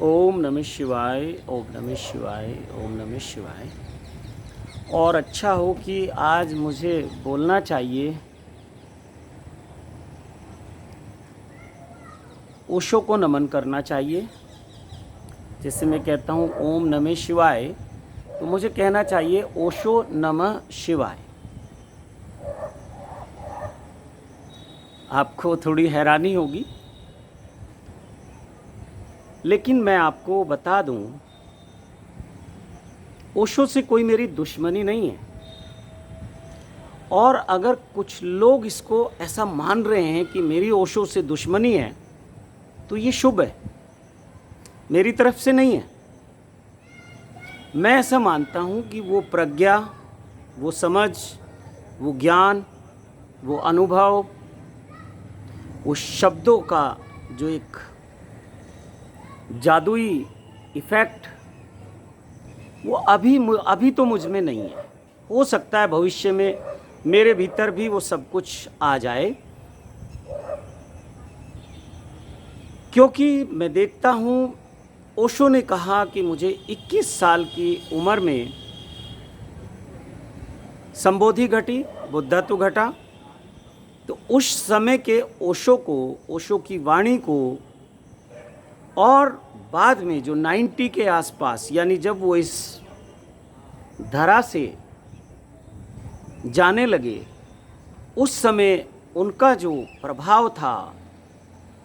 ओम नमः शिवाय, ओम नमः शिवाय, ओम नमः शिवाय। और अच्छा हो कि आज मुझे बोलना चाहिए, ओशो को नमन करना चाहिए। जैसे मैं कहता हूँ ओम नमः शिवाय, तो मुझे कहना चाहिए ओशो नमः शिवाय। आपको थोड़ी हैरानी होगी, लेकिन मैं आपको बता दूं, ओशो से कोई मेरी दुश्मनी नहीं है। और अगर कुछ लोग इसको ऐसा मान रहे हैं कि मेरी ओशो से दुश्मनी है, तो ये शुभ है, मेरी तरफ से नहीं है। मैं ऐसा मानता हूँ कि वो प्रज्ञा, वो समझ, वो ज्ञान, वो अनुभव, वो शब्दों का जो एक जादुई इफ़ेक्ट, वो अभी तो मुझ में नहीं है। हो सकता है भविष्य में मेरे भीतर भी वो सब कुछ आ जाए, क्योंकि मैं देखता हूँ ओशो ने कहा कि मुझे 21 साल की उम्र में संबोधि घटी, बुद्धत्व घटा। तो उस समय के ओशो को, ओशो की वाणी को, और बाद में जो 90 के आसपास, यानी जब वो इस धरा से जाने लगे, उस समय उनका जो प्रभाव था,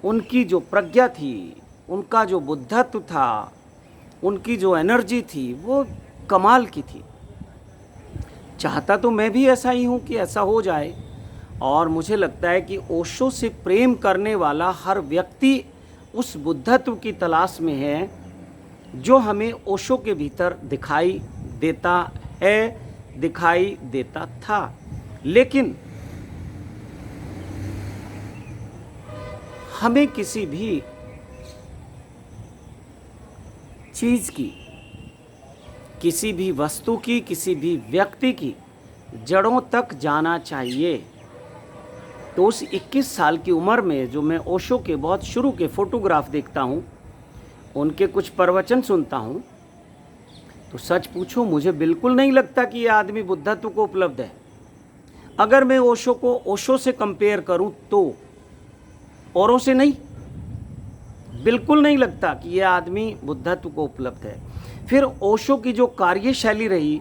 उनकी जो प्रज्ञा थी, उनका जो बुद्धत्व था, उनकी जो एनर्जी थी, वो कमाल की थी। चाहता तो मैं भी ऐसा ही हूँ कि ऐसा हो जाए। और मुझे लगता है कि ओशो से प्रेम करने वाला हर व्यक्ति उस बुद्धत्व की तलाश में है, जो हमें ओशो के भीतर दिखाई देता है, दिखाई देता था। लेकिन हमें किसी भी चीज़ की, किसी भी वस्तु की, किसी भी व्यक्ति की जड़ों तक जाना चाहिए। तो उस 21 साल की उम्र में जो मैं ओशो के बहुत शुरू के फोटोग्राफ देखता हूँ, उनके कुछ प्रवचन सुनता हूँ, तो सच पूछो मुझे बिल्कुल नहीं लगता कि ये आदमी बुद्धत्व को उपलब्ध है। अगर मैं ओशो को ओशो से कंपेयर करूँ तो औरों से नहीं, बिल्कुल नहीं लगता कि ये आदमी बुद्धत्व को उपलब्ध है। फिर ओशो की जो कार्यशैली रही,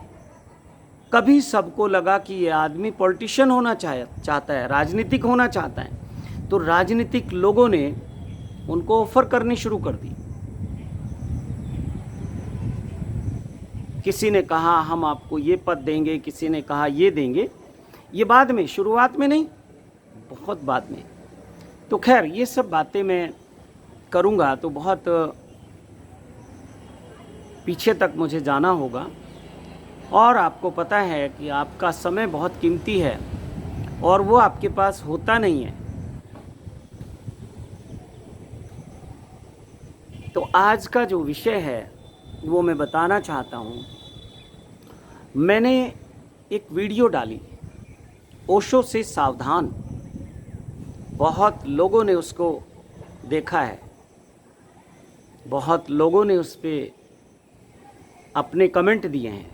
कभी सबको लगा कि ये आदमी पॉलिटिशियन होना चाहता है, राजनीतिक होना चाहता है। तो राजनीतिक लोगों ने उनको ऑफर करनी शुरू कर दी। किसी ने कहा हम आपको ये पद देंगे, किसी ने कहा ये देंगे। ये बाद में, शुरुआत में नहीं, बहुत बाद में। तो खैर ये सब बातें मैं करूँगा तो बहुत पीछे तक मुझे जाना होगा। और आपको पता है कि आपका समय बहुत कीमती है और वो आपके पास होता नहीं है। तो आज का जो विषय है वो मैं बताना चाहता हूँ। मैंने एक वीडियो डाली, ओशो से सावधान। बहुत लोगों ने उसको देखा है, बहुत लोगों ने उस पर अपने कमेंट दिए हैं।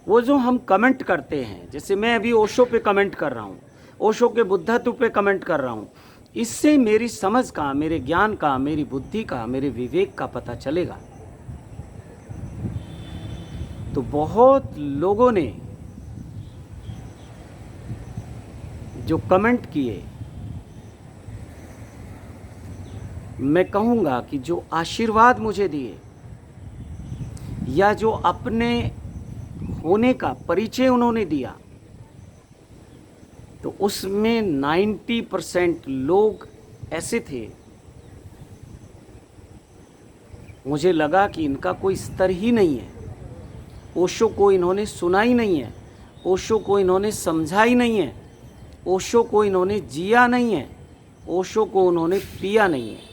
वो जो हम कमेंट करते हैं, जैसे मैं अभी ओशो पे कमेंट कर रहा हूँ, ओशो के बुद्धत्व पे कमेंट कर रहा हूँ, इससे मेरी समझ का, मेरे ज्ञान का, मेरी बुद्धि का, मेरे विवेक का पता चलेगा। तो बहुत लोगों ने जो कमेंट किए, मैं कहूँगा कि जो आशीर्वाद मुझे दिए, या जो अपने होने का परिचय उन्होंने दिया, तो उसमें 90% लोग ऐसे थे, मुझे लगा कि इनका कोई स्तर ही नहीं है। ओशो को इन्होंने सुना ही नहीं है, ओशो को इन्होंने समझा ही नहीं है, ओशो को इन्होंने जिया नहीं है, ओशो को उन्होंने पिया नहीं है।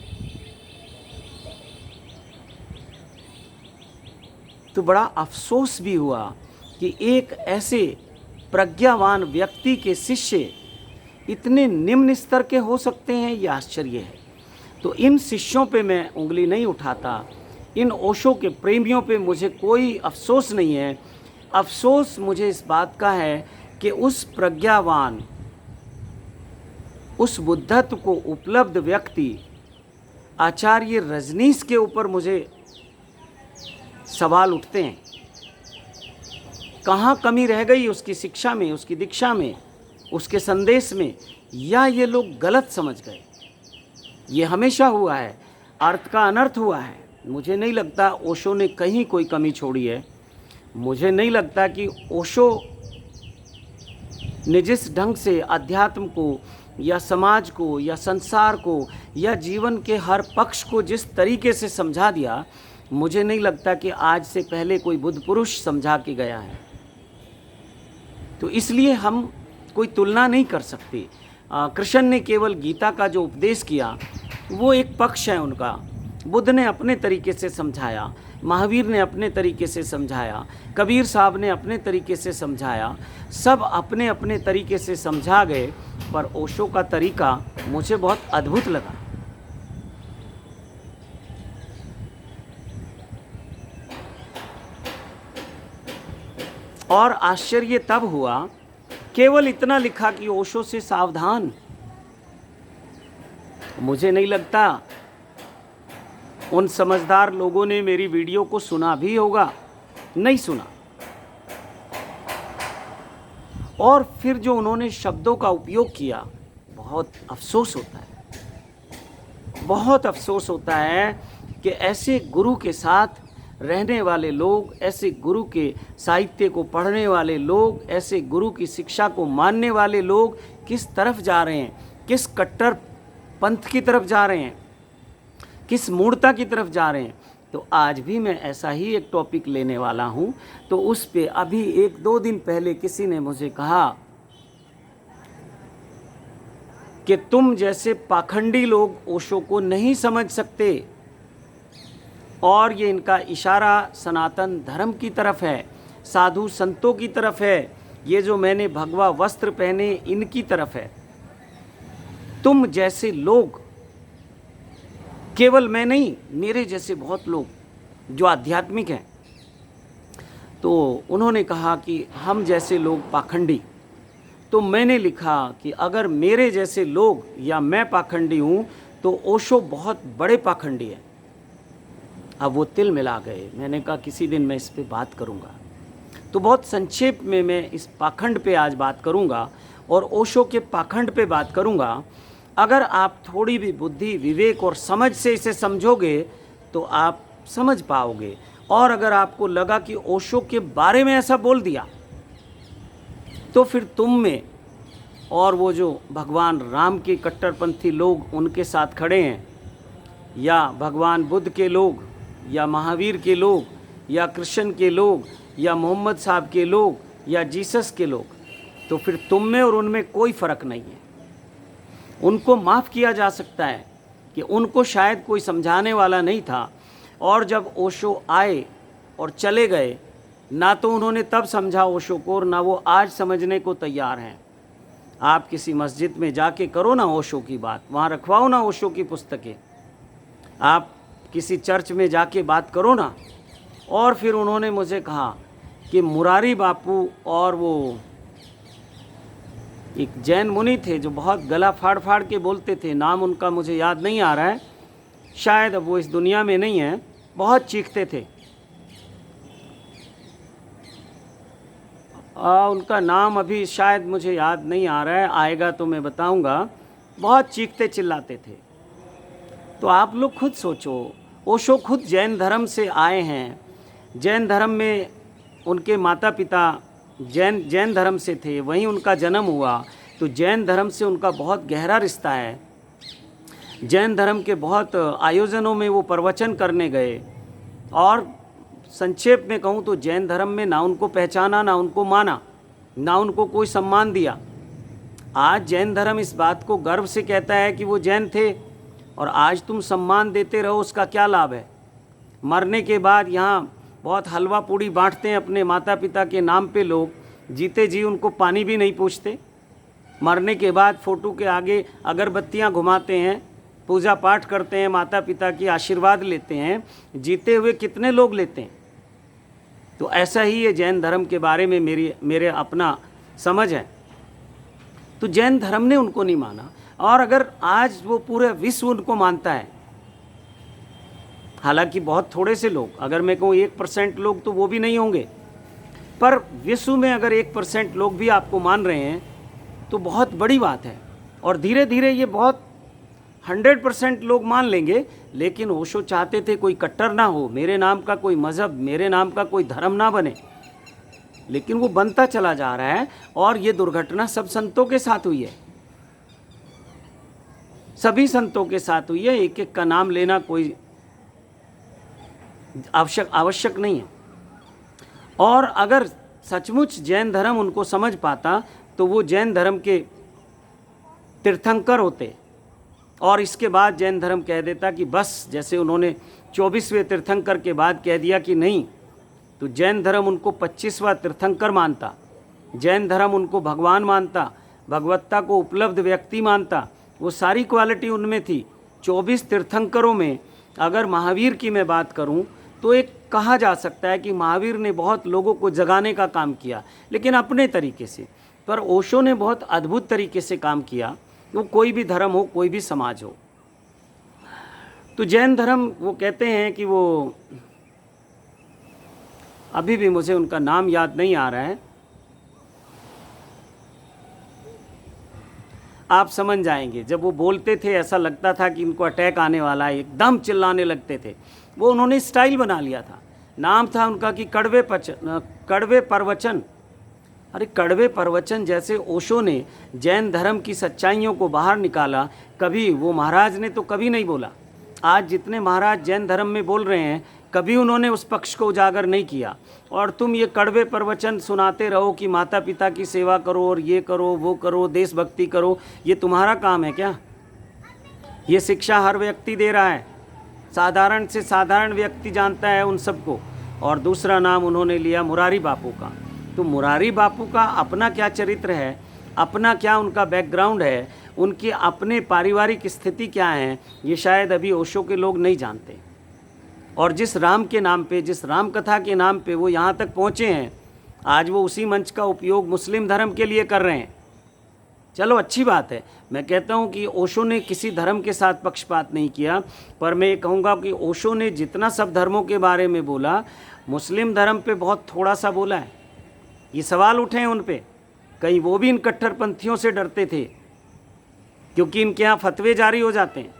तो बड़ा अफसोस भी हुआ कि एक ऐसे प्रज्ञावान व्यक्ति के शिष्य इतने निम्न स्तर के हो सकते हैं, ये आश्चर्य है। तो इन शिष्यों पे मैं उंगली नहीं उठाता, इन ओशो के प्रेमियों पे मुझे कोई अफसोस नहीं है। अफसोस मुझे इस बात का है कि उस प्रज्ञावान, उस बुद्धत्व को उपलब्ध व्यक्ति आचार्य रजनीश के ऊपर मुझे सवाल उठते हैं। कहाँ कमी रह गई उसकी शिक्षा में, उसकी दीक्षा में, उसके संदेश में, या ये लोग गलत समझ गए? ये हमेशा हुआ है, अर्थ का अनर्थ हुआ है। मुझे नहीं लगता ओशो ने कहीं कोई कमी छोड़ी है। मुझे नहीं लगता कि ओशो ने जिस ढंग से अध्यात्म को या समाज को या संसार को या जीवन के हर पक्ष को जिस तरीके से समझा दिया, मुझे नहीं लगता कि आज से पहले कोई बुद्ध पुरुष समझा के गया है। तो इसलिए हम कोई तुलना नहीं कर सकते। कृष्ण ने केवल गीता का जो उपदेश किया वो एक पक्ष है उनका। बुद्ध ने अपने तरीके से समझाया, महावीर ने अपने तरीके से समझाया, कबीर साहब ने अपने तरीके से समझाया, सब अपने अपने तरीके से समझा गए। पर ओशो का तरीका मुझे बहुत अद्भुत लगा। और आश्चर्य तब हुआ, केवल इतना लिखा कि ओशो से सावधान। मुझे नहीं लगता उन समझदार लोगों ने मेरी वीडियो को सुना भी होगा, नहीं सुना। और फिर जो उन्होंने शब्दों का उपयोग किया, बहुत अफसोस होता है, बहुत अफसोस होता है कि ऐसे गुरु के साथ रहने वाले लोग, ऐसे गुरु के साहित्य को पढ़ने वाले लोग, ऐसे गुरु की शिक्षा को मानने वाले लोग किस तरफ जा रहे हैं, किस कट्टर पंथ की तरफ जा रहे हैं, किस मूर्ता की तरफ जा रहे हैं। तो आज भी मैं ऐसा ही एक टॉपिक लेने वाला हूँ। तो उस पे अभी 1-2 दिन पहले किसी ने मुझे कहा कि तुम जैसे पाखंडी लोग ओशो को नहीं समझ सकते, और ये इनका इशारा सनातन धर्म की तरफ है, साधु संतों की तरफ है, ये जो मैंने भगवा वस्त्र पहने इनकी तरफ है। तुम जैसे लोग, केवल मैं नहीं, मेरे जैसे बहुत लोग जो आध्यात्मिक हैं, तो उन्होंने कहा कि हम जैसे लोग पाखंडी। तो मैंने लिखा कि अगर मेरे जैसे लोग या मैं पाखंडी हूँ तो ओशो बहुत बड़े पाखंडी है। अब वो तिल मिला गए। मैंने कहा किसी दिन मैं इस पे बात करूँगा। तो बहुत संक्षेप में मैं इस पाखंड पे आज बात करूँगा और ओशो के पाखंड पे बात करूँगा। अगर आप थोड़ी भी बुद्धि, विवेक और समझ से इसे समझोगे तो आप समझ पाओगे। और अगर आपको लगा कि ओशो के बारे में ऐसा बोल दिया, तो फिर तुम में और वो जो भगवान राम के कट्टरपंथी लोग उनके साथ खड़े हैं, या भगवान बुद्ध के लोग, या महावीर के लोग, या कृष्ण के लोग, या मोहम्मद साहब के लोग, या जीसस के लोग, तो फिर तुम में और उनमें कोई फ़र्क नहीं है। उनको माफ़ किया जा सकता है कि उनको शायद कोई समझाने वाला नहीं था, और जब ओशो आए और चले गए, ना तो उन्होंने तब समझा ओशो को, और ना वो आज समझने को तैयार हैं। आप किसी मस्जिद में जाके करो ना ओशो की बात, वहाँ रखवाओ ना ओशो की पुस्तकें। आप किसी चर्च में जाके बात करो ना। और फिर उन्होंने मुझे कहा कि मुरारी बापू और वो एक जैन मुनि थे जो बहुत गला फाड़ फाड़ के बोलते थे, नाम उनका मुझे याद नहीं आ रहा है, शायद अब वो इस दुनिया में नहीं है, बहुत चीखते थे। उनका नाम अभी शायद मुझे याद नहीं आ रहा है, आएगा तो मैं बताऊंगा। बहुत चीखते चिल्लाते थे। तो आप लोग खुद सोचो, ओशो खुद जैन धर्म से आए हैं। जैन धर्म में उनके माता पिता जैन धर्म से थे, वहीं उनका जन्म हुआ। तो जैन धर्म से उनका बहुत गहरा रिश्ता है। जैन धर्म के बहुत आयोजनों में वो प्रवचन करने गए। और संक्षेप में कहूँ तो जैन धर्म में ना उनको पहचाना, ना उनको माना, ना उनको कोई सम्मान दिया। आज जैन धर्म इस बात को गर्व से कहता है कि वो जैन थे, और आज तुम सम्मान देते रहो, उसका क्या लाभ है? मरने के बाद यहाँ बहुत हलवा पूड़ी बांटते हैं अपने माता पिता के नाम पे लोग, जीते जी उनको पानी भी नहीं पूछते। मरने के बाद फ़ोटो के आगे अगरबत्तियाँ घुमाते हैं, पूजा पाठ करते हैं, माता पिता की आशीर्वाद लेते हैं, जीते हुए कितने लोग लेते हैं। तो ऐसा ही ये जैन धर्म के बारे में मेरे अपना समझ है। तो जैन धर्म ने उनको नहीं माना, और अगर आज वो पूरे विश्व उनको मानता है, हालांकि बहुत थोड़े से लोग, अगर मैं कहूँ 1% लोग तो वो भी नहीं होंगे, पर विश्व में अगर 1% लोग भी आपको मान रहे हैं तो बहुत बड़ी बात है। और धीरे धीरे ये बहुत 100% लोग मान लेंगे। लेकिन ओशो चाहते थे कोई कट्टर ना हो, मेरे नाम का कोई मज़हब, मेरे नाम का कोई धर्म ना बने, लेकिन वो बनता चला जा रहा है। और ये दुर्घटना सब संतों के साथ हुई है, सभी संतों के साथ हुई है। एक एक का नाम लेना कोई आवश्यक नहीं है। और अगर सचमुच जैन धर्म उनको समझ पाता तो वो जैन धर्म के तीर्थंकर होते, और इसके बाद जैन धर्म कह देता कि बस, जैसे उन्होंने 24वें तीर्थंकर के बाद कह दिया कि नहीं, तो जैन धर्म उनको 25वां तीर्थंकर मानता, जैन धर्म उनको भगवान मानता, भगवत्ता को उपलब्ध व्यक्ति मानता। वो सारी क्वालिटी उनमें थी। 24 तीर्थंकरों में अगर महावीर की मैं बात करूं तो एक कहा जा सकता है कि महावीर ने बहुत लोगों को जगाने का काम किया, लेकिन अपने तरीके से। पर ओशो ने बहुत अद्भुत तरीके से काम किया, वो कोई भी धर्म हो, कोई भी समाज हो। तो जैन धर्म, वो कहते हैं कि वो, अभी भी मुझे उनका नाम याद नहीं आ रहा है, आप समझ जाएंगे। जब वो बोलते थे ऐसा लगता था कि इनको अटैक आने वाला है, एकदम चिल्लाने लगते थे। वो उन्होंने स्टाइल बना लिया था, नाम था उनका कि कड़वे प्रवचन। अरे कड़वे प्रवचन जैसे ओशो ने जैन धर्म की सच्चाइयों को बाहर निकाला, कभी वो महाराज ने तो कभी नहीं बोला। आज जितने महाराज जैन धर्म में बोल रहे हैं, कभी उन्होंने उस पक्ष को उजागर नहीं किया। और तुम ये कड़वे प्रवचन सुनाते रहो कि माता पिता की सेवा करो और ये करो वो करो, देशभक्ति करो, ये तुम्हारा काम है क्या? ये शिक्षा हर व्यक्ति दे रहा है, साधारण से साधारण व्यक्ति जानता है उन सबको। और दूसरा नाम उन्होंने लिया मुरारी बापू का। तो मुरारी बापू का अपना क्या चरित्र है, अपना क्या उनका बैकग्राउंड है, उनकी अपने पारिवारिक स्थिति क्या है, ये शायद अभी ओशो के लोग नहीं जानते। और जिस राम के नाम पे, जिस राम कथा के नाम पे वो यहाँ तक पहुँचे हैं, आज वो उसी मंच का उपयोग मुस्लिम धर्म के लिए कर रहे हैं। चलो अच्छी बात है। मैं कहता हूँ कि ओशो ने किसी धर्म के साथ पक्षपात नहीं किया, पर मैं ये कहूँगा कि ओशो ने जितना सब धर्मों के बारे में बोला, मुस्लिम धर्म पे बहुत थोड़ा सा बोला है। ये सवाल उठे हैं उन पे, कहीं वो भी इन कट्टरपंथियों से डरते थे, क्योंकि इनके यहाँ फतवे जारी हो जाते हैं।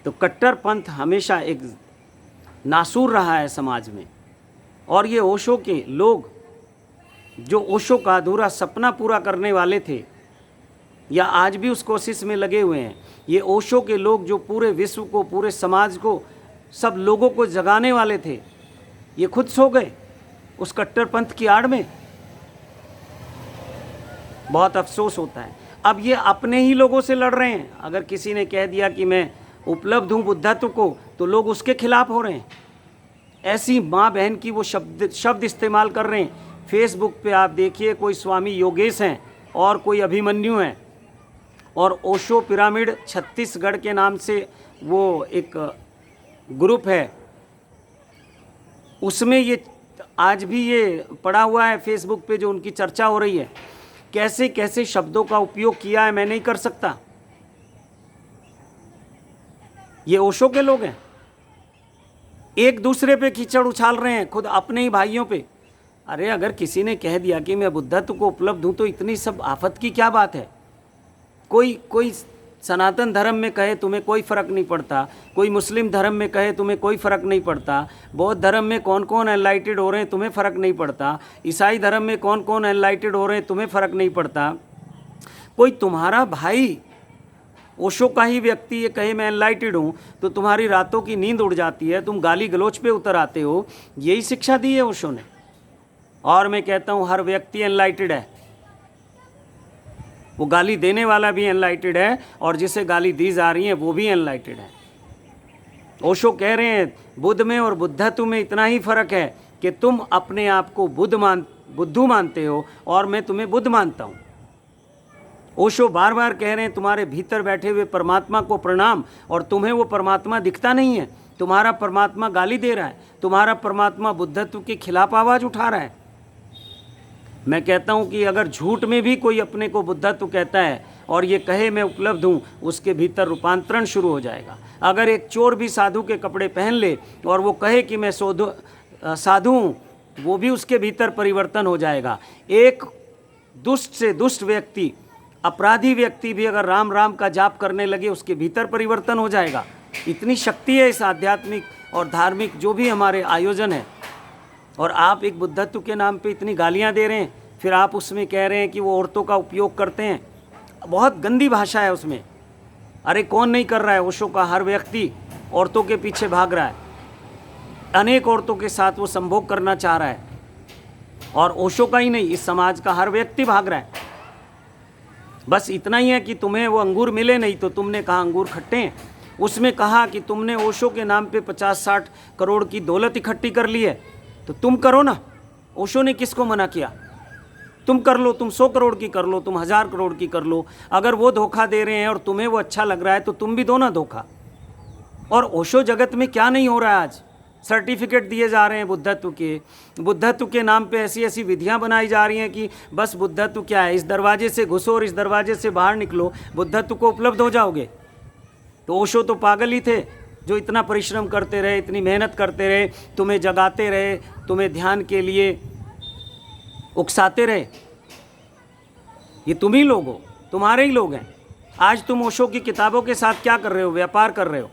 तो कट्टरपंथ हमेशा एक नासूर रहा है समाज में। और ये ओशो के लोग, जो ओशो का अधूरा सपना पूरा करने वाले थे, या आज भी उस कोशिश में लगे हुए हैं, ये ओशो के लोग जो पूरे विश्व को, पूरे समाज को, सब लोगों को जगाने वाले थे, ये खुद सो गए उस कट्टरपंथ की आड़ में। बहुत अफसोस होता है। अब ये अपने ही लोगों से लड़ रहे हैं। अगर किसी ने कह दिया कि मैं उपलब्ध हूँ बुद्धत्व को, तो लोग उसके खिलाफ हो रहे हैं। ऐसी माँ बहन की वो शब्द इस्तेमाल कर रहे हैं। फेसबुक पे आप देखिए, कोई स्वामी योगेश हैं और कोई अभिमन्यु हैं, और ओशो पिरामिड छत्तीसगढ़ के नाम से वो एक ग्रुप है, उसमें ये आज भी ये पड़ा हुआ है फेसबुक पे, जो उनकी चर्चा हो रही है। कैसे कैसे शब्दों का उपयोग किया है मैं नहीं कर सकता। ये ओशो के लोग हैं, एक दूसरे पे कीचड़ उछाल रहे हैं, खुद अपने ही भाइयों पे। अरे अगर किसी ने कह दिया कि मैं बुद्धत्व को उपलब्ध हूँ, तो इतनी सब आफत की क्या बात है? कोई सनातन धर्म में कहे तुम्हें कोई फ़र्क नहीं पड़ता, कोई मुस्लिम धर्म में कहे तुम्हें कोई फ़र्क नहीं पड़ता, बौद्ध धर्म में कौन कौन एनलाइटेड हो रहे हैं तुम्हें फ़र्क नहीं पड़ता, ईसाई धर्म में कौन कौन एनलाइटेड हो रहे हैं तुम्हें फ़र्क नहीं पड़ता। कोई तुम्हारा भाई ओशो का ही व्यक्ति ये कहे मैं एनलाइटेड हूँ, तो तुम्हारी रातों की नींद उड़ जाती है, तुम गाली गलोच पे उतर आते हो। यही शिक्षा दी है ओशो ने। और मैं कहता हूँ हर व्यक्ति एनलाइटेड है, वो गाली देने वाला भी एनलाइटेड है, और जिसे गाली दी जा रही है वो भी एनलाइटेड है। ओशो कह रहे हैं बुद्ध में और बुद्धत्व में इतना ही फर्क है कि तुम अपने आप को बुद्धू मानते हो और मैं तुम्हें बुद्ध मानता हूँ। ओशो बार बार कह रहे हैं तुम्हारे भीतर बैठे हुए परमात्मा को प्रणाम, और तुम्हें वो परमात्मा दिखता नहीं है। तुम्हारा परमात्मा गाली दे रहा है, तुम्हारा परमात्मा बुद्धत्व के खिलाफ आवाज़ उठा रहा है। मैं कहता हूँ कि अगर झूठ में भी कोई अपने को बुद्धत्व कहता है और ये कहे मैं उपलब्ध हूँ, उसके भीतर रूपांतरण शुरू हो जाएगा। अगर एक चोर भी साधु के कपड़े पहन ले और वो कहे कि मैं साधु हूँ, वो भी उसके भीतर परिवर्तन हो जाएगा। एक दुष्ट से दुष्ट व्यक्ति, अपराधी व्यक्ति भी अगर राम राम का जाप करने लगे, उसके भीतर परिवर्तन हो जाएगा। इतनी शक्ति है इस आध्यात्मिक और धार्मिक जो भी हमारे आयोजन है। और आप एक बुद्धत्व के नाम पे इतनी गालियां दे रहे हैं, फिर आप उसमें कह रहे हैं कि वो औरतों का उपयोग करते हैं। बहुत गंदी भाषा है उसमें। अरे कौन नहीं कर रहा है? ओशो का हर व्यक्ति औरतों के पीछे भाग रहा है, अनेक औरतों के साथ वो संभोग करना चाह रहा है। और ओशो का ही नहीं, इस समाज का हर व्यक्ति भाग रहा है। बस इतना ही है कि तुम्हें वो अंगूर मिले नहीं तो तुमने कहा अंगूर खट्टे हैं। उसमें कहा कि तुमने ओशो के नाम पे 50-60 करोड़ की दौलत इकट्ठी कर ली है, तो तुम करो ना। ओशो ने किसको मना किया? तुम कर लो, तुम 100 करोड़ की कर लो, तुम 1000 करोड़ की कर लो। अगर वो धोखा दे रहे हैं और तुम्हें वो अच्छा लग रहा है तो तुम भी दो ना धोखा। और ओशो जगत में क्या नहीं हो रहा है आज? सर्टिफिकेट दिए जा रहे हैं बुद्धत्व के नाम पे ऐसी ऐसी विधियां बनाई जा रही हैं कि बस बुद्धत्व क्या है, इस दरवाजे से घुसो और इस दरवाजे से बाहर निकलो, बुद्धत्व को उपलब्ध हो जाओगे। तो ओशो तो पागल ही थे जो इतना परिश्रम करते रहे, इतनी मेहनत करते रहे, तुम्हें जगाते रहे, तुम्हें ध्यान के लिए उकसाते रहे। ये तुम ही लोग हो, तुम्हारे ही लोग हैं। आज तुम ओशो की किताबों के साथ क्या कर रहे हो? व्यापार कर रहे हो।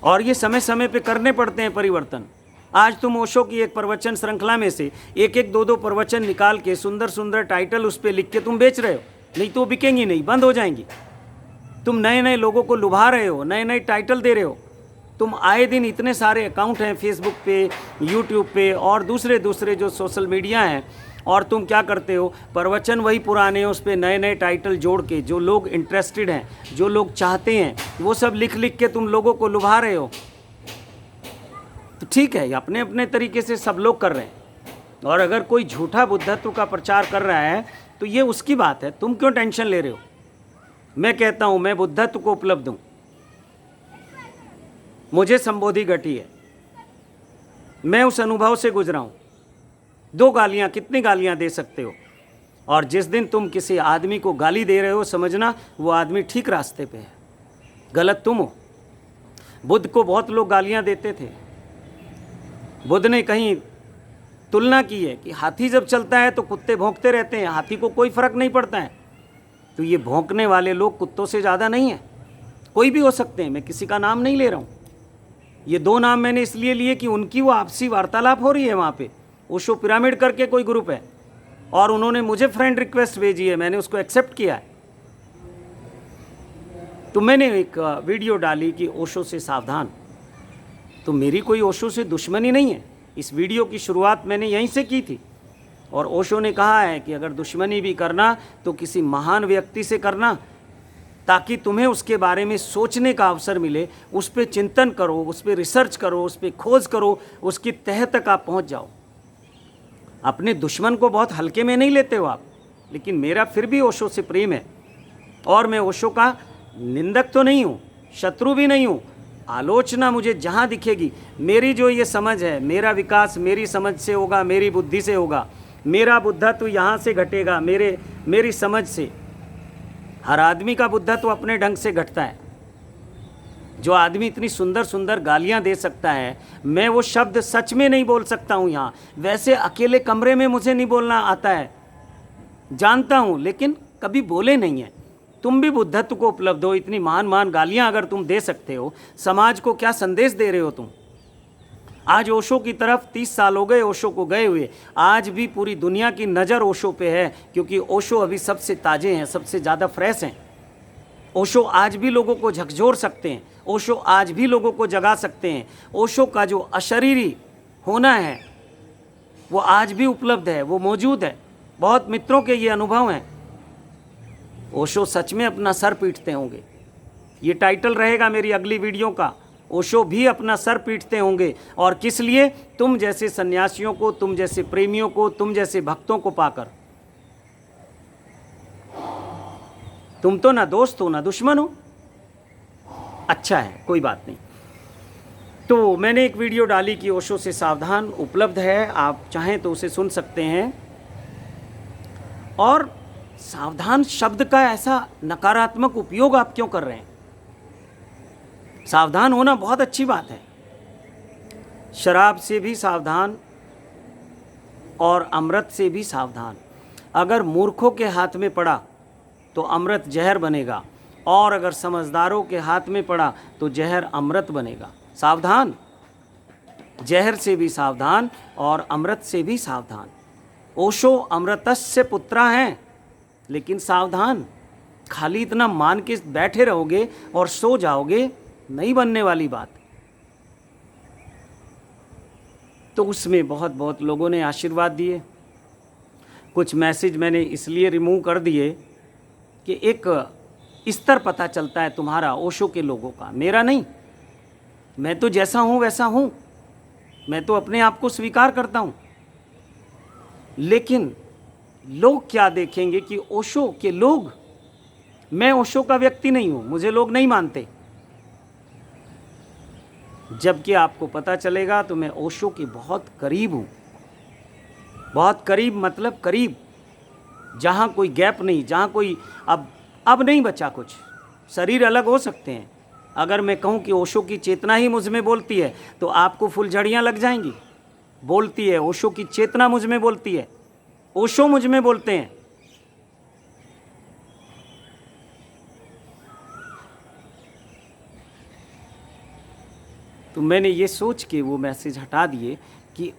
और ये समय समय पे करने पड़ते हैं परिवर्तन। आज तुम ओशो की एक प्रवचन श्रृंखला में से एक एक दो प्रवचन निकाल के सुंदर सुंदर टाइटल उस पर लिख के तुम बेच रहे हो, नहीं तो बिकेंगी नहीं, बंद हो जाएंगी। तुम नए नए लोगों को लुभा रहे हो, नए नए टाइटल दे रहे हो। तुम आए दिन इतने सारे अकाउंट हैं फेसबुक पे, यूट्यूब पे और दूसरे दूसरे जो सोशल मीडिया हैं, और तुम क्या करते हो? प्रवचन वही पुराने, उस पर नए नए टाइटल जोड़ के, जो लोग इंटरेस्टेड हैं, जो लोग चाहते हैं, वो सब लिख लिख के तुम लोगों को लुभा रहे हो। तो ठीक है, अपने अपने तरीके से सब लोग कर रहे हैं। और अगर कोई झूठा बुद्धत्व का प्रचार कर रहा है तो ये उसकी बात है, तुम क्यों टेंशन ले रहे हो? मैं कहता हूँ मैं बुद्धत्व को उपलब्ध हूँ, मुझे संबोधि घटी है, मैं उस अनुभव से गुजरा हूँ। 2 गालियाँ, कितनी गालियाँ दे सकते हो? और जिस दिन तुम किसी आदमी को गाली दे रहे हो, समझना वो आदमी ठीक रास्ते पे है, गलत तुम हो। बुद्ध को बहुत लोग गालियाँ देते थे। बुद्ध ने कहीं तुलना की है कि हाथी जब चलता है तो कुत्ते भौंकते रहते हैं, हाथी को कोई फर्क नहीं पड़ता है। तो ये भौंकने वाले लोग कुत्तों से ज़्यादा नहीं हैं, कोई भी हो सकते हैं, मैं किसी का नाम नहीं ले रहा हूँ। ये 2 नाम मैंने इसलिए लिए कि उनकी वो आपसी वार्तालाप हो रही है वहाँ पे। ओशो पिरामिड करके कोई ग्रुप है और उन्होंने मुझे फ्रेंड रिक्वेस्ट भेजी है, मैंने उसको एक्सेप्ट किया है। तो मैंने एक वीडियो डाली कि ओशो से सावधान। तो मेरी कोई ओशो से दुश्मनी नहीं है, इस वीडियो की शुरुआत मैंने यहीं से की थी। और ओशो ने कहा है कि अगर दुश्मनी भी करना तो किसी महान व्यक्ति से करना, ताकि तुम्हें उसके बारे में सोचने का अवसर मिले, उस पर चिंतन करो, उस पर रिसर्च करो, उस पर खोज करो, उसकी तह तक आप पहुंच जाओ। अपने दुश्मन को बहुत हल्के में नहीं लेते हो आप। लेकिन मेरा फिर भी ओशो से प्रेम है, और मैं ओशो का निंदक तो नहीं हूँ, शत्रु भी नहीं हूँ। आलोचना मुझे जहाँ दिखेगी, मेरी जो ये समझ है, मेरा विकास मेरी समझ से होगा, मेरी बुद्धि से होगा, मेरा बुद्धत्व यहाँ से घटेगा, मेरी समझ से। हर आदमी का बुद्धत्व अपने ढंग से घटता है। जो आदमी इतनी सुंदर सुंदर गालियाँ दे सकता है, मैं वो शब्द सच में नहीं बोल सकता हूँ यहाँ। वैसे अकेले कमरे में मुझे नहीं बोलना आता है, जानता हूँ, लेकिन कभी बोले नहीं है। तुम भी बुद्धत्व को उपलब्ध हो, इतनी महान महान गालियाँ अगर तुम दे सकते हो, समाज को क्या संदेश दे रहे हो तुम? आज ओशो की तरफ 30 साल हो गए ओशो को गए हुए, आज भी पूरी दुनिया की नज़र ओशो पे है, क्योंकि ओशो अभी सबसे ताज़े हैं, सबसे ज़्यादा फ्रेश हैं। ओशो आज भी लोगों को झकझोर सकते हैं, ओशो आज भी लोगों को जगा सकते हैं। ओशो का जो अशरीरी होना है वो आज भी उपलब्ध है, वो मौजूद है। बहुत मित्रों के ये अनुभव हैं। ओशो सच में अपना सर पीटते होंगे, ये टाइटल रहेगा मेरी अगली वीडियो का। ओशो भी अपना सर पीटते होंगे, और किस लिए? तुम जैसे सन्यासियों को, तुम जैसे प्रेमियों को, तुम जैसे भक्तों को पाकर। तुम तो ना दोस्त हो ना दुश्मन हो। अच्छा है, कोई बात नहीं। तो मैंने एक वीडियो डाली कि ओशो से सावधान, उपलब्ध है, आप चाहें तो उसे सुन सकते हैं। और सावधान शब्द का ऐसा नकारात्मक उपयोग आप क्यों कर रहे हैं? सावधान होना बहुत अच्छी बात है। शराब से भी सावधान और अमृत से भी सावधान। अगर मूर्खों के हाथ में पड़ा तो अमृत जहर बनेगा, और अगर समझदारों के हाथ में पड़ा तो जहर अमृत बनेगा। सावधान, जहर से भी सावधान और अमृत से भी सावधान। ओशो अमृतस्य पुत्रा हैं, लेकिन सावधान। खाली इतना मान के बैठे रहोगे और सो जाओगे, नहीं बनने वाली बात। तो उसमें बहुत बहुत लोगों ने आशीर्वाद दिए। कुछ मैसेज मैंने इसलिए रिमूव कर दिए कि एक स्तर पता चलता है तुम्हारा, ओशो के लोगों का, मेरा नहीं। मैं तो जैसा हूँ वैसा हूँ, मैं तो अपने आप को स्वीकार करता हूँ। लेकिन लोग क्या देखेंगे कि ओशो के लोग, मैं ओशो का व्यक्ति नहीं हूँ, मुझे लोग नहीं मानते। जबकि आपको पता चलेगा तो मैं ओशो के बहुत करीब हूँ। बहुत करीब मतलब करीब, जहाँ कोई गैप नहीं, जहाँ कोई अब नहीं बचा कुछ। शरीर अलग हो सकते हैं। अगर मैं कहूँ कि ओशो की चेतना ही मुझ में बोलती है तो आपको फुलझड़ियाँ लग जाएंगी। बोलती है, ओशो की चेतना मुझ में बोलती है, ओशो मुझ में बोलते हैं। तो मैंने ये सोच के वो मैसेज हटा दिए कि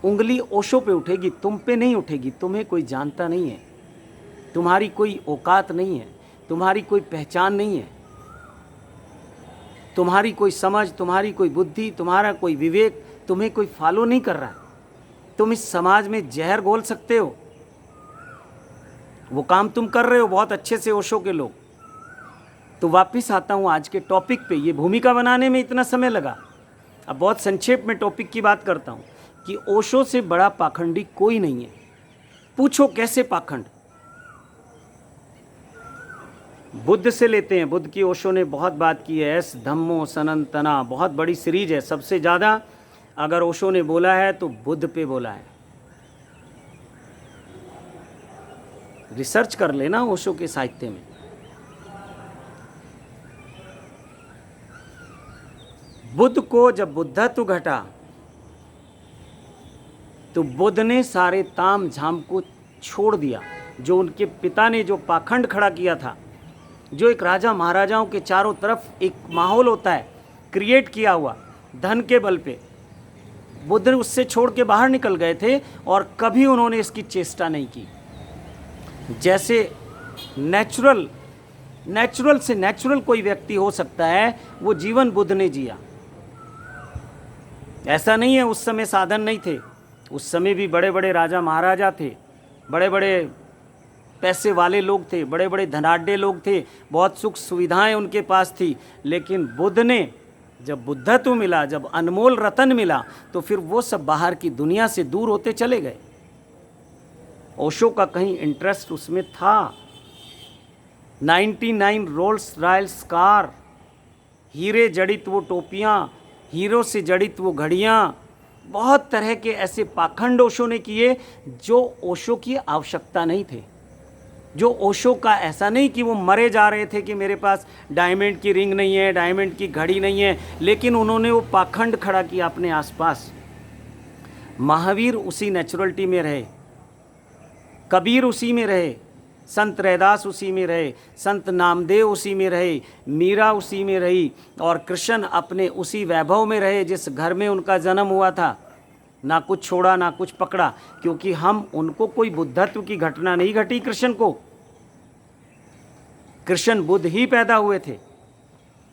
उंगली ओशो पे उठेगी, तुम पे नहीं उठेगी। तुम्हें कोई जानता नहीं है, तुम्हारी कोई औकात नहीं है, तुम्हारी कोई पहचान नहीं है, तुम्हारी कोई समझ, तुम्हारी कोई बुद्धि, तुम्हारा कोई विवेक तुम्हें कोई फॉलो नहीं कर रहा है। तुम इस समाज में जहर घोल सकते हो, वो काम तुम कर रहे हो बहुत अच्छे से, ओशो के लोग। तो वापस आता हूँ आज के टॉपिक पे। ये भूमिका बनाने में इतना समय लगा, अब बहुत संक्षेप में टॉपिक की बात करता हूँ कि ओशो से बड़ा पाखंडी कोई नहीं है। पूछो कैसे पाखंड? बुद्ध से लेते हैं, बुद्ध की ओशो ने बहुत बात की है। एस धम्मो सनातना बहुत बड़ी सीरीज है। सबसे ज़्यादा अगर ओशो ने बोला है तो बुद्ध पे बोला है। रिसर्च कर लेना ओशो के साहित्य में। बुद्ध को जब बुद्धत्व घटा तो बुद्ध ने सारे ताम झाम को छोड़ दिया। जो उनके पिता ने जो पाखंड खड़ा किया था, जो एक राजा महाराजाओं के चारों तरफ एक माहौल होता है क्रिएट किया हुआ धन के बल पे, बुद्ध उससे छोड़ के बाहर निकल गए थे और कभी उन्होंने इसकी चेष्टा नहीं की। जैसे नेचुरल से नेचुरल कोई व्यक्ति हो सकता है, वो जीवन बुद्ध ने जिया। ऐसा नहीं है उस समय साधन नहीं थे, उस समय भी बड़े बड़े राजा महाराजा थे, बड़े बड़े पैसे वाले लोग थे, बड़े बड़े धनाढ्य लोग थे, बहुत सुख सुविधाएं उनके पास थी। लेकिन बुद्ध ने जब बुद्धत्व मिला, जब अनमोल रतन मिला, तो फिर वो सब बाहर की दुनिया से दूर होते चले गए। ओशो का कहीं इंटरेस्ट उसमें था। 99 रोल्स रॉयल्स कार, हीरे जड़ित वो टोपियाँ, हीरो से जड़ित वो घड़ियाँ, बहुत तरह के ऐसे पाखंड ओशो ने किए जो ओशो की आवश्यकता नहीं थे। जो ओशो का ऐसा नहीं कि वो मरे जा रहे थे कि मेरे पास डायमंड की रिंग नहीं है, डायमंड की घड़ी नहीं है, लेकिन उन्होंने वो पाखंड खड़ा किया अपने आसपास। महावीर उसी नेचुरलिटी में रहे, कबीर उसी में रहे, संत रैदास उसी में रहे, संत नामदेव उसी में रहे, मीरा उसी में रही, और कृष्ण अपने उसी वैभव में रहे जिस घर में उनका जन्म हुआ था। ना कुछ छोड़ा ना कुछ पकड़ा, क्योंकि हम उनको कोई बुद्धत्व की घटना नहीं घटी। कृष्ण को, कृष्ण बुद्ध ही पैदा हुए थे।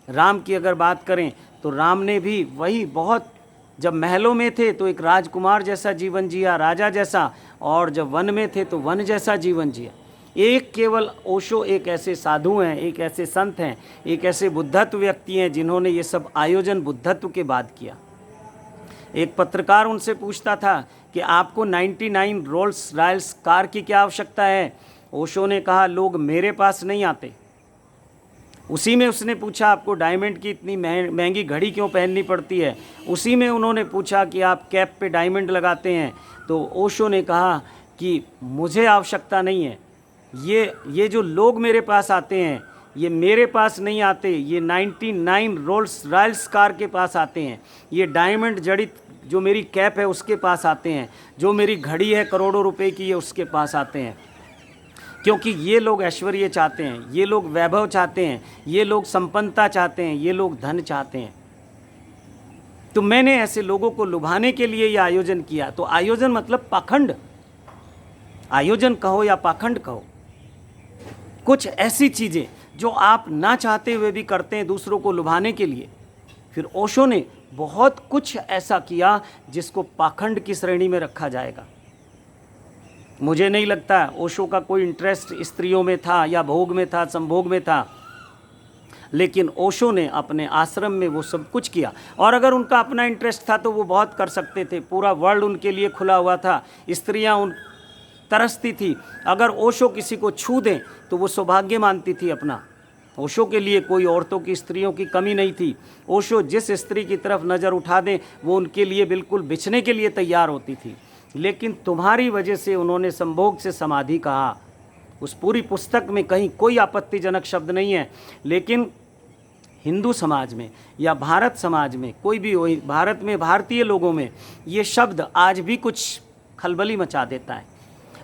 राम की अगर बात करें तो राम ने भी वही बहुत, जब महलों में थे तो एक राजकुमार जैसा जीवन जिया, राजा जैसा, और जब वन में थे तो वन जैसा जीवन जिया। एक केवल ओशो एक ऐसे साधु हैं, एक ऐसे संत हैं, एक ऐसे बुद्धत्व व्यक्ति हैं जिन्होंने ये सब आयोजन बुद्धत्व के बाद किया। एक पत्रकार उनसे पूछता था कि आपको 99 रोल्स रॉयल्स कार की क्या आवश्यकता है? ओशो ने कहा, लोग मेरे पास नहीं आते, उसी में उसने पूछा आपको डायमंड की इतनी महंगी घड़ी क्यों पहननी पड़ती है। उसी में उन्होंने पूछा कि आप कैप पे डायमंड लगाते हैं, तो ओशो ने कहा कि मुझे आवश्यकता नहीं है, ये जो लोग मेरे पास आते हैं ये मेरे पास नहीं आते, ये 99 रोल्स रॉयल्स कार के पास आते हैं, ये डायमंड जड़ित जो मेरी कैप है उसके पास आते हैं, जो मेरी घड़ी है करोड़ों रुपए की है उसके पास आते हैं, क्योंकि ये लोग ऐश्वर्य चाहते हैं, ये लोग वैभव चाहते हैं, ये लोग संपन्नता चाहते हैं, ये लोग धन चाहते हैं। तो मैंने ऐसे लोगों को लुभाने के लिए ये आयोजन किया। तो आयोजन मतलब पाखंड, आयोजन कहो या पाखंड कहो, कुछ ऐसी चीज़ें जो आप ना चाहते हुए भी करते हैं दूसरों को लुभाने के लिए। फिर ओशो ने बहुत कुछ ऐसा किया जिसको पाखंड की श्रेणी में रखा जाएगा। मुझे नहीं लगता ओशो का कोई इंटरेस्ट स्त्रियों में था या भोग में था, संभोग में था, लेकिन ओशो ने अपने आश्रम में वो सब कुछ किया। और अगर उनका अपना इंटरेस्ट था तो वो बहुत कर सकते थे, पूरा वर्ल्ड उनके लिए खुला हुआ था, स्त्रियां उन तरसती थी। अगर ओशो किसी को छू दें तो वो सौभाग्य मानती थी अपना। ओशो के लिए कोई औरतों की, स्त्रियों की कमी नहीं थी। ओशो जिस स्त्री की तरफ नज़र उठा दें वो उनके लिए बिल्कुल बिछने के लिए तैयार होती थी। लेकिन तुम्हारी वजह से उन्होंने संभोग से समाधि कहा। उस पूरी पुस्तक में कहीं कोई आपत्तिजनक शब्द नहीं है, लेकिन हिंदू समाज में या भारत समाज में कोई भी हो, भारत में भारतीय लोगों में ये शब्द आज भी कुछ खलबली मचा देता है।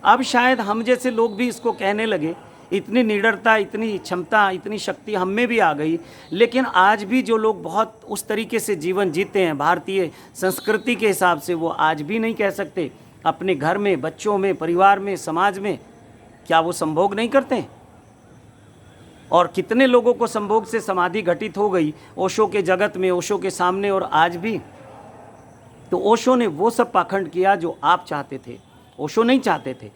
अब शायद हम जैसे लोग भी इसको कहने लगे, इतनी निडरता, इतनी क्षमता, इतनी शक्ति हम में भी आ गई। लेकिन आज भी जो लोग बहुत उस तरीके से जीवन जीते हैं भारतीय संस्कृति के हिसाब से, वो आज भी नहीं कह सकते अपने घर में, बच्चों में, परिवार में, समाज में क्या वो संभोग नहीं करते हैं। और कितने लोगों को संभोग से समाधि घटित हो गई ओशो के जगत में, ओशो के सामने, और आज भी। तो ओशो ने वो सब पाखंड किया जो आप चाहते थे, ओशो नहीं चाहते थे।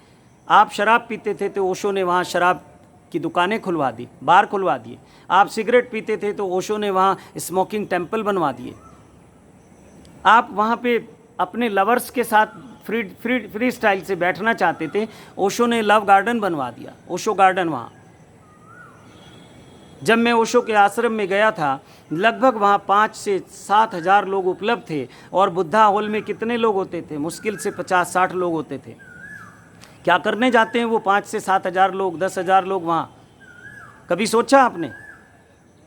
आप शराब पीते थे तो ओशो ने वहाँ शराब की दुकानें खुलवा दी, बार खुलवा दिए। आप सिगरेट पीते थे तो ओशो ने वहाँ स्मोकिंग टेम्पल बनवा दिए। आप वहाँ पे अपने लवर्स के साथ फ्री स्टाइल से बैठना चाहते थे, ओशो ने लव गार्डन बनवा दिया, ओशो गार्डन वहाँ। जब मैं ओशो के आश्रम में गया था, लगभग वहाँ 5 से 7 हज़ार लोग उपलब्ध थे, और बुद्धा हॉल में कितने लोग होते थे? मुश्किल से 50-60 लोग होते थे। क्या करने जाते हैं वो 5 से 7 हज़ार लोग, 10 हज़ार लोग वहाँ? कभी सोचा आपने?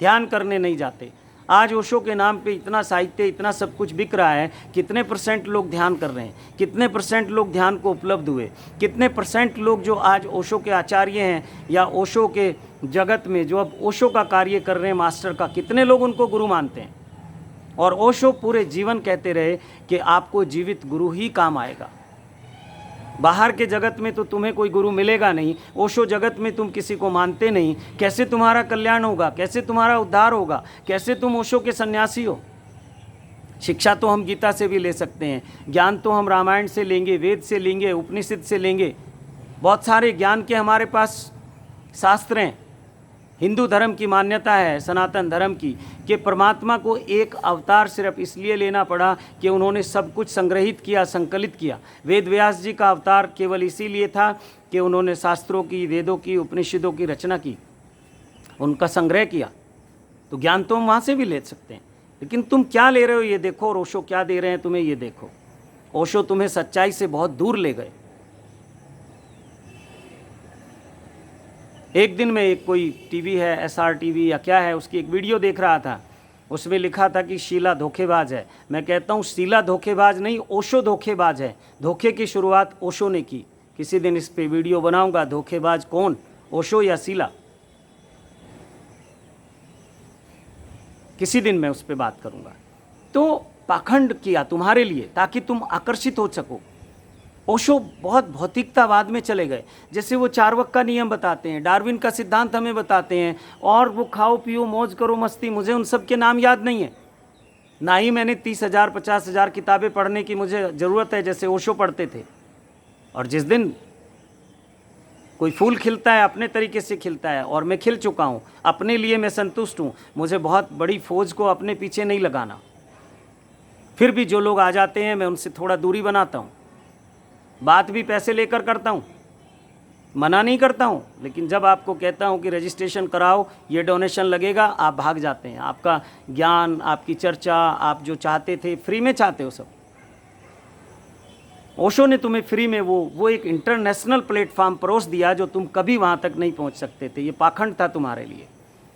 ध्यान करने नहीं जाते। आज ओशो के नाम पे इतना साहित्य, इतना सब कुछ बिक रहा है, कितने % लोग ध्यान कर रहे हैं? कितने % लोग ध्यान को उपलब्ध हुए? कितने % लोग जो आज ओशो के आचार्य हैं या ओशो के जगत में जो अब ओशो का कार्य कर रहे हैं मास्टर का, कितने लोग उनको गुरु मानते हैं? और ओशो पूरे जीवन कहते रहे कि आपको जीवित गुरु ही काम आएगा। बाहर के जगत में तो तुम्हें कोई गुरु मिलेगा नहीं, ओशो जगत में तुम किसी को मानते नहीं, कैसे तुम्हारा कल्याण होगा? कैसे तुम्हारा उद्धार होगा? कैसे तुम ओशो के सन्यासी हो? शिक्षा तो हम गीता से भी ले सकते हैं, ज्ञान तो हम रामायण से लेंगे, वेद से लेंगे, उपनिषद से लेंगे, बहुत सारे ज्ञान के हमारे पास शास्त्र हैं। हिंदू धर्म की मान्यता है, सनातन धर्म की, कि परमात्मा को एक अवतार सिर्फ इसलिए लेना पड़ा कि उन्होंने सब कुछ संग्रहित किया, संकलित किया। वेद व्यास जी का अवतार केवल इसीलिए था कि उन्होंने शास्त्रों की, वेदों की, उपनिषदों की रचना की, उनका संग्रह किया। तो ज्ञान तो हम वहाँ से भी ले सकते हैं, लेकिन तुम क्या ले रहे हो ये देखो, और ओशो क्या दे रहे हैं तुम्हें ये देखो। ओशो तुम्हें सच्चाई से बहुत दूर ले गए। एक दिन में एक कोई टीवी है, SR टीवी या क्या है, उसकी एक वीडियो देख रहा था, उसमें लिखा था कि शीला धोखेबाज है। मैं कहता हूँ शीला धोखेबाज नहीं, ओशो धोखेबाज है। धोखे की शुरुआत ओशो ने की। किसी दिन इस पे वीडियो बनाऊंगा, धोखेबाज कौन, ओशो या शीला, किसी दिन मैं उस पर बात करूंगा। तो पाखंड किया तुम्हारे लिए ताकि तुम आकर्षित हो सको। ओशो बहुत भौतिकतावाद में चले गए, जैसे वो चार्वक का नियम बताते हैं, डार्विन का सिद्धांत हमें बताते हैं, और वो खाओ पियो मौज करो मस्ती। मुझे उन सब के नाम याद नहीं है, ना ही मैंने 30,000 50,000 किताबें पढ़ने की मुझे ज़रूरत है जैसे ओशो पढ़ते थे। और जिस दिन कोई फूल खिलता है अपने तरीके से खिलता है, और मैं खिल चुका हूँ, अपने लिए मैं संतुष्ट हूँ। मुझे बहुत बड़ी फौज को अपने पीछे नहीं लगाना। फिर भी जो लोग आ जाते हैं मैं उनसे थोड़ा दूरी बनाता हूँ, बात भी पैसे लेकर करता हूँ। मना नहीं करता हूँ, लेकिन जब आपको कहता हूँ कि रजिस्ट्रेशन कराओ, ये डोनेशन लगेगा, आप भाग जाते हैं। आपका ज्ञान, आपकी चर्चा, आप जो चाहते थे फ्री में चाहते हो सब। ओशो ने तुम्हें फ्री में वो एक इंटरनेशनल प्लेटफॉर्म परोस दिया जो तुम कभी वहाँ तक नहीं पहुँच सकते थे। ये पाखंड था तुम्हारे लिए।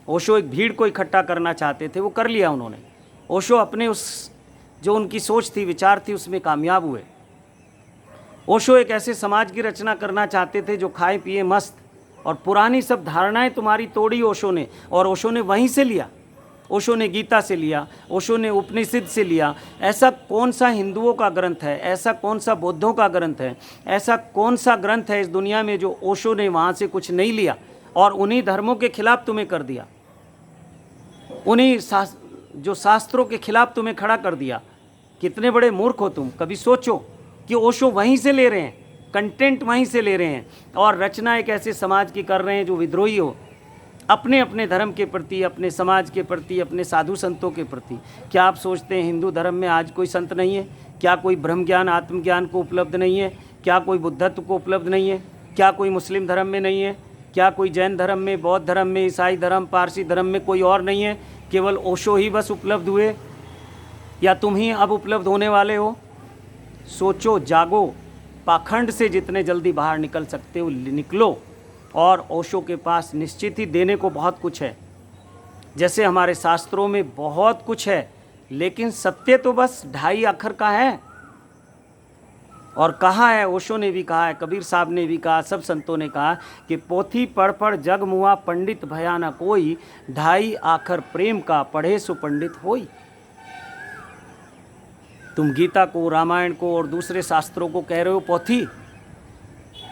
ओशो एक भीड़ को इकट्ठा करना चाहते थे, वो कर लिया उन्होंने। ओशो अपने उस जो उनकी सोच थी, विचार थी, उसमें कामयाब हुए। ओशो एक ऐसे समाज की रचना करना चाहते थे जो खाए पिए मस्त, और पुरानी सब धारणाएं तुम्हारी तोड़ी ओशो ने, और ओशो ने वहीं से लिया। ओशो ने गीता से लिया, ओशो ने उपनिषद से लिया। ऐसा कौन सा हिंदुओं का ग्रंथ है, ऐसा कौन सा बौद्धों का ग्रंथ है, ऐसा कौन सा ग्रंथ है इस दुनिया में जो ओशो ने वहाँ से कुछ नहीं लिया और उन्हीं धर्मों के खिलाफ तुम्हें कर दिया, उन्हीं जो शास्त्रों के खिलाफ तुम्हें खड़ा कर दिया। कितने बड़े मूर्ख हो तुम। कभी सोचो कि ओशो वहीं से ले रहे हैं, कंटेंट वहीं से ले रहे हैं, और रचना एक ऐसे समाज की कर रहे हैं जो विद्रोही हो अपने अपने धर्म के प्रति, अपने समाज के प्रति, अपने साधु संतों के प्रति। क्या आप सोचते हैं हिंदू धर्म में आज कोई संत नहीं है? क्या कोई ब्रह्म ज्ञान, आत्मज्ञान को उपलब्ध नहीं है? क्या कोई बुद्धत्व को उपलब्ध नहीं है? क्या कोई मुस्लिम धर्म में नहीं है? क्या कोई जैन धर्म में, बौद्ध धर्म में, ईसाई धर्म, पारसी धर्म में कोई और नहीं है? केवल ओशो ही बस उपलब्ध हुए, या तुम ही अब उपलब्ध होने वाले हो? सोचो, जागो। पाखंड से जितने जल्दी बाहर निकल सकते हो निकलो, और ओशो के पास निश्चित ही देने को बहुत कुछ है। जैसे हमारे शास्त्रों में बहुत कुछ है, लेकिन सत्य तो बस 2.5 अक्षर का है। और कहा है, ओशो ने भी कहा है, कबीर साहब ने भी कहा, सब संतों ने कहा कि पोथी पढ़ पढ़ जग मुआ, पंडित भया न कोई, 2.5 अक्षर प्रेम का, पढ़े सो पंडित होई। तुम गीता को, रामायण को और दूसरे शास्त्रों को कह रहे हो पोथी,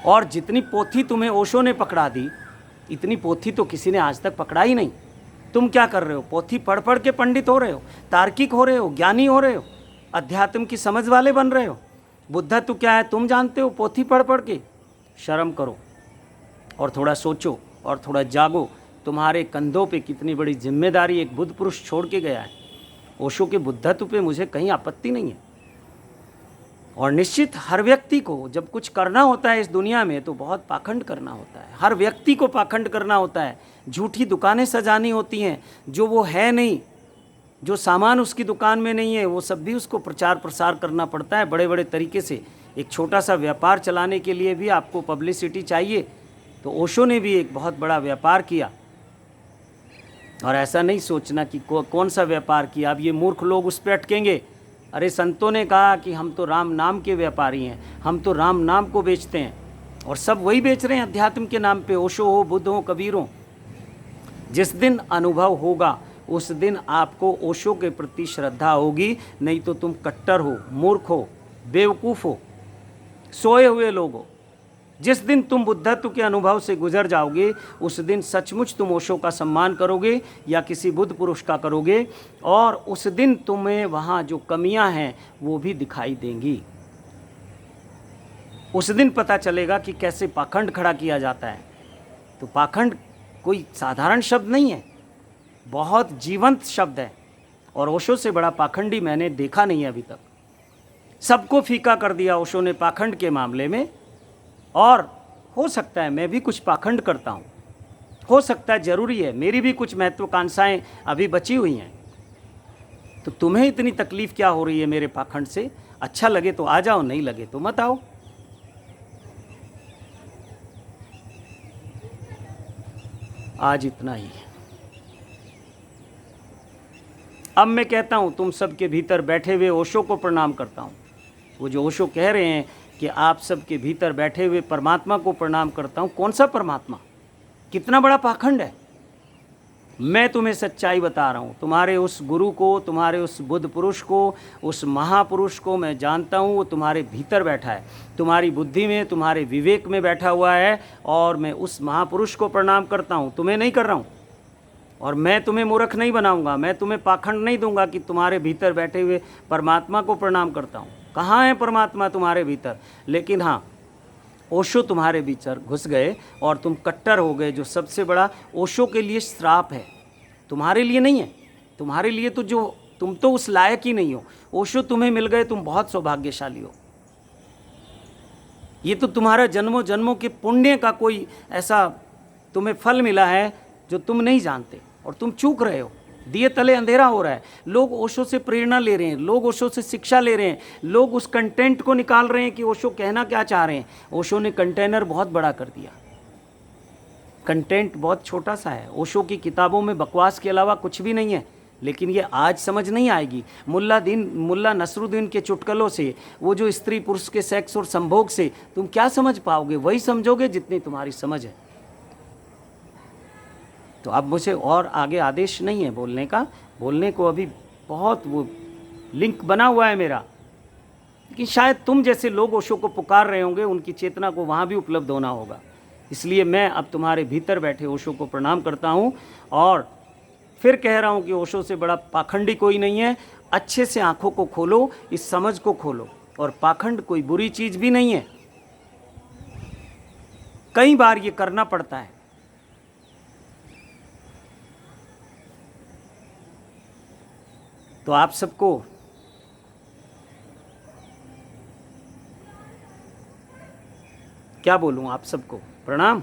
और जितनी पोथी तुम्हें ओशो ने पकड़ा दी, इतनी पोथी तो किसी ने आज तक पकड़ा ही नहीं। तुम क्या कर रहे हो? पोथी पढ़ पढ़ के पंडित हो रहे हो, तार्किक हो रहे हो, ज्ञानी हो रहे हो, अध्यात्म की समझ वाले बन रहे हो। बुद्धत्व क्या है तुम जानते हो पोथी पढ़ पढ़ के? शर्म करो और थोड़ा सोचो और थोड़ा जागो। तुम्हारे कंधों पे कितनी बड़ी जिम्मेदारी एक बुद्ध पुरुष छोड़ के गया है। ओशो के बुद्धत्व पे मुझे कहीं आपत्ति नहीं है, और निश्चित हर व्यक्ति को जब कुछ करना होता है इस दुनिया में तो बहुत पाखंड करना होता है। हर व्यक्ति को पाखंड करना होता है, झूठी दुकानें सजानी होती हैं, जो वो है नहीं, जो सामान उसकी दुकान में नहीं है वो सब भी उसको प्रचार प्रसार करना पड़ता है बड़े बड़े तरीके से। एक छोटा सा व्यापार चलाने के लिए भी आपको पब्लिसिटी चाहिए, तो ओशो ने भी एक बहुत बड़ा व्यापार किया। और ऐसा नहीं सोचना कि कौन सा व्यापार किया। अब ये मूर्ख लोग उस पर अटकेंगे, अरे संतों ने कहा कि हम तो राम नाम के व्यापारी हैं, हम तो राम नाम को बेचते हैं, और सब वही बेच रहे हैं अध्यात्म के नाम पे। ओशो हो, बुद्ध हो, कबीर हो। जिस दिन अनुभव होगा उस दिन आपको ओशो के प्रति श्रद्धा होगी, नहीं तो तुम कट्टर हो, मूर्ख हो, बेवकूफ़ हो, सोए हुए लोग हो। जिस दिन तुम बुद्धत्व के अनुभव से गुजर जाओगे उस दिन सचमुच तुम ओशो का सम्मान करोगे या किसी बुद्ध पुरुष का करोगे, और उस दिन तुम्हें वहाँ जो कमियां हैं वो भी दिखाई देंगी। उस दिन पता चलेगा कि कैसे पाखंड खड़ा किया जाता है। तो पाखंड कोई साधारण शब्द नहीं है, बहुत जीवंत शब्द है, और ओशो से बड़ा पाखंडी मैंने देखा नहीं है अभी तक। सबको फीका कर दिया ओशो ने पाखंड के मामले में। और हो सकता है मैं भी कुछ पाखंड करता हूँ, हो सकता है, ज़रूरी है, मेरी भी कुछ महत्वाकांक्षाएं अभी बची हुई हैं। तो तुम्हें इतनी तकलीफ़ क्या हो रही है मेरे पाखंड से? अच्छा लगे तो आ जाओ, नहीं लगे तो मत आओ। आज इतना ही है। अब मैं कहता हूँ तुम सबके भीतर बैठे हुए ओशो को प्रणाम करता हूँ। वो जो ओशो कह रहे हैं कि आप सबके भीतर बैठे हुए परमात्मा को प्रणाम करता हूँ, कौन सा परमात्मा? कितना बड़ा पाखंड है। मैं तुम्हें सच्चाई बता रहा हूँ। तुम्हारे उस गुरु को, तुम्हारे उस बुद्ध पुरुष को, उस महापुरुष को मैं जानता हूँ। वो तुम्हारे भीतर बैठा है, तुम्हारी बुद्धि में, तुम्हारे विवेक में बैठा हुआ है, और मैं उस महापुरुष को प्रणाम करता हूँ, तुम्हें नहीं कर रहा हूँ। और मैं तुम्हें मूर्ख नहीं बनाऊंगा, मैं तुम्हें पाखंड नहीं दूंगा कि तुम्हारे भीतर बैठे हुए परमात्मा को प्रणाम करता हूँ। कहाँ है परमात्मा तुम्हारे भीतर? लेकिन हाँ, ओशो तुम्हारे भीतर घुस गए और तुम कट्टर हो गए, जो सबसे बड़ा ओशो के लिए श्राप है, तुम्हारे लिए नहीं है। तुम्हारे लिए तो जो तुम तो उस लायक ही नहीं हो। ओशो तुम्हें मिल गए, तुम बहुत सौभाग्यशाली हो। ये तो तुम्हारा जन्मों जन्मों के पुण्य का कोई ऐसा तुम्हें फल मिला है जो तुम नहीं जानते और तुम चूक रहे हो। दिए तले अंधेरा हो रहा है। लोग ओशो से प्रेरणा ले रहे हैं, लोग ओशो से शिक्षा ले रहे हैं, लोग उस कंटेंट को निकाल रहे हैं कि ओशो कहना क्या चाह रहे हैं। ओशो ने कंटेनर बहुत बड़ा कर दिया, कंटेंट बहुत छोटा सा है। ओशो की किताबों में बकवास के अलावा कुछ भी नहीं है। लेकिन ये आज समझ नहीं आएगी। मुल्ला नसरुद्दीन के चुटकुलों से, वो जो स्त्री पुरुष के सेक्स और संभोग से तुम क्या समझ पाओगे? वही समझोगे जितनी तुम्हारी समझ है। तो अब मुझे और आगे आदेश नहीं है बोलने का। बोलने को अभी बहुत वो लिंक बना हुआ है मेरा, लेकिन शायद तुम जैसे लोग ओशो को पुकार रहे होंगे, उनकी चेतना को वहाँ भी उपलब्ध होना होगा। इसलिए मैं अब तुम्हारे भीतर बैठे ओशो को प्रणाम करता हूँ और फिर कह रहा हूँ कि ओशो से बड़ा पाखंडी कोई नहीं है। अच्छे से आंखों को खोलो, इस समझ को खोलो, और पाखंड कोई बुरी चीज़ भी नहीं है। कई बार ये करना पड़ता है। तो आप सबको क्या बोलूँ, आप सबको प्रणाम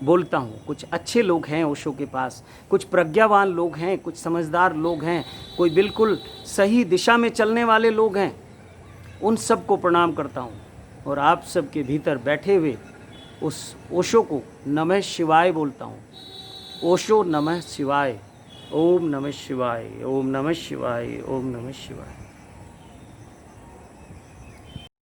बोलता हूँ। कुछ अच्छे लोग हैं ओशो के पास, कुछ प्रज्ञावान लोग हैं, कुछ समझदार लोग हैं, कोई बिल्कुल सही दिशा में चलने वाले लोग हैं। उन सबको प्रणाम करता हूँ और आप सबके भीतर बैठे हुए उस ओशो को नमः शिवाय बोलता हूँ। ओशो नमः शिवाय, ओम नमः शिवाय, ओम नमः शिवाय, ओम नमः शिवाय।